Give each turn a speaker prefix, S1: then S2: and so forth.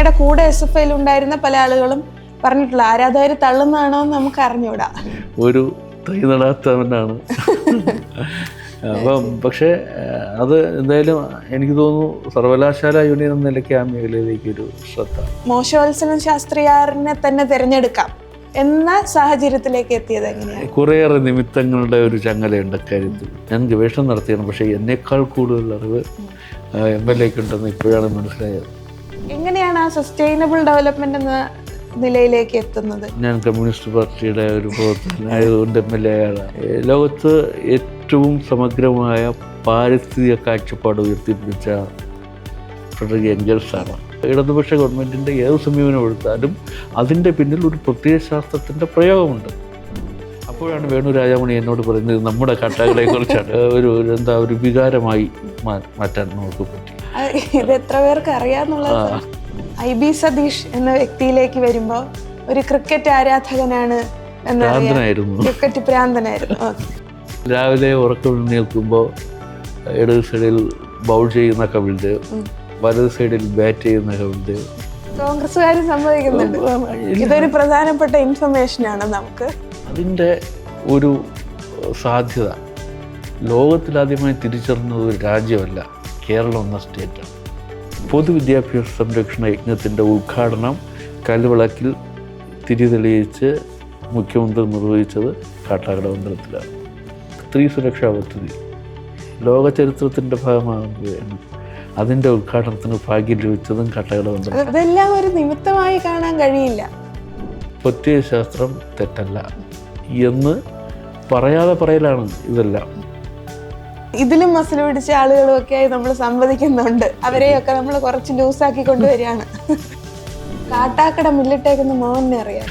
S1: അങ്ങയുടെ കൂടെ SFI ഉണ്ടായിരുന്ന പല ആളുകളും പറഞ്ഞിട്ടുള്ള ആരാധകർ തള്ളുന്നതാണോ എന്ന് നമുക്ക് അറിഞ്ഞൂടാ.
S2: ഒരു തൈ നടാത്തവനാണ്. അപ്പം പക്ഷേ അത് എന്തായാലും എനിക്ക് തോന്നുന്നു സർവകലാശാല യൂണിയൻ എന്ന നിലയ്ക്ക് ആ മേഖലയിലേക്ക് ഒരു ശ്രദ്ധ.
S1: മോശവത്സലൻ ശാസ്ത്രിയാറിനെ തന്നെ തിരഞ്ഞെടുക്കാം എന്ന സാഹചര്യത്തിലേക്ക് എത്തിയത് എങ്ങനെയാണ്?
S2: കുറേയേറെ നിമിത്തങ്ങളുടെ ഒരു ചങ്ങലയുണ്ട് കാര്യത്തിൽ. ഞാൻ ഗവേഷണം നടത്തിയാണ്, പക്ഷേ എന്നേക്കാൾ കൂടുതൽ അറിവ് MLA ഉണ്ടെന്ന് ഇപ്പോഴാണ് മനസ്സിലായത്.
S1: എങ്ങനെയാണ് ആ സസ്റ്റൈനബിൾ ഡെവലപ്മെന്റ് എന്ന നിലയിലേക്ക് എത്തുന്നത്?
S2: ഞാൻ കമ്മ്യൂണിസ്റ്റ് പാർട്ടിയുടെ ഒരു പ്രവർത്തകനായതുകൊണ്ട് MLA ആണ്. ലോകത്ത് ഏറ്റവും സമഗ്രമായ പാരിസ്ഥിതിക കാഴ്ചപ്പാട് ഉയർത്തിപ്പിടിച്ച ഫ്രെഡറിക് എംഗൽസാണ്. ഇടതുപക്ഷ ഗവൺമെൻറ്റിൻ്റെ ഏത് സമീപനം എടുത്താലും അതിൻ്റെ പിന്നിൽ ഒരു പ്രത്യയശാസ്ത്രത്തിൻ്റെ പ്രയോഗമുണ്ട്. അപ്പോഴാണ് വേണു രാജാമണി എന്നോട് പറയുന്നത് നമ്മുടെ കാട്ടാകളെ കുറിച്ചാണ് ഒരു വികാരമായി മാറ്റാൻ നമുക്ക് പറ്റി.
S1: ഇത് എത്ര പേർക്ക് അറിയാന്നുള്ളത്? IB സതീഷ് എന്ന വ്യക്തിയിലേക്ക് വരുമ്പോൾ ഒരു ക്രിക്കറ്റ് ആരാധകനാണ്, ക്രിക്കറ്റ് പ്രാന്തനായിരുന്നു.
S2: രാവിലെ ഉറക്കം നിൽക്കുമ്പോൾ ഇടത് സൈഡിൽ ബൗൾ ചെയ്യുന്ന കപിൽദേവ്, വലത് സൈഡിൽ ബാറ്റ് ചെയ്യുന്ന കപിൽദേവ്.
S1: കോൺഗ്രസ്സുകാരും സമ്മതിക്കുന്നുണ്ട്. ഇതൊരു പ്രധാനപ്പെട്ട ഇൻഫർമേഷനാണ് നമുക്ക്.
S2: അതിൻ്റെ ഒരു സാധ്യത ലോകത്തിലാദ്യമായി തിരിച്ചറിഞ്ഞത് ഒരു രാജ്യമല്ല, കേരളം എന്ന സ്റ്റേറ്റാണ്. പൊതുവിദ്യാഭ്യാസ സംരക്ഷണ യജ്ഞത്തിൻ്റെ ഉദ്ഘാടനം കൽവിളക്കിൽ തിരി തെളിയിച്ച് മുഖ്യമന്ത്രി നിർവഹിച്ചത് കാട്ടാക്കട മണ്ഡലത്തിലാണ്. സ്ത്രീ സുരക്ഷാ പദ്ധതി ലോക ചരിത്രത്തിൻ്റെ ഭാഗമാകുകയാണ്. അതിൻ്റെ ഉദ്ഘാടനത്തിന് ഭാഗ്യം ലഭിച്ചതും കാട്ടാക്കട മണ്ഡലം.
S1: അതെല്ലാം ഒരു നിമിത്തമായി കാണാൻ കഴിയില്ല.
S2: പ്രത്യയശാസ്ത്രം തെറ്റല്ല എന്ന് പറയാതെ പറയലാണ് ഇതെല്ലാം.
S1: ഇതിലും മസിൽ പിടിച്ച ആളുകളും ഒക്കെയായി നമ്മൾ സംവദിക്കുന്നുണ്ട്. അവരെയൊക്കെ നമ്മൾ കുറച്ച് ലൂസാക്കി കൊണ്ടുവരികയാണ്. കാട്ടാക്കട മില്ലിട്ടേക്കുന്ന മോഹനെ അറിയാം.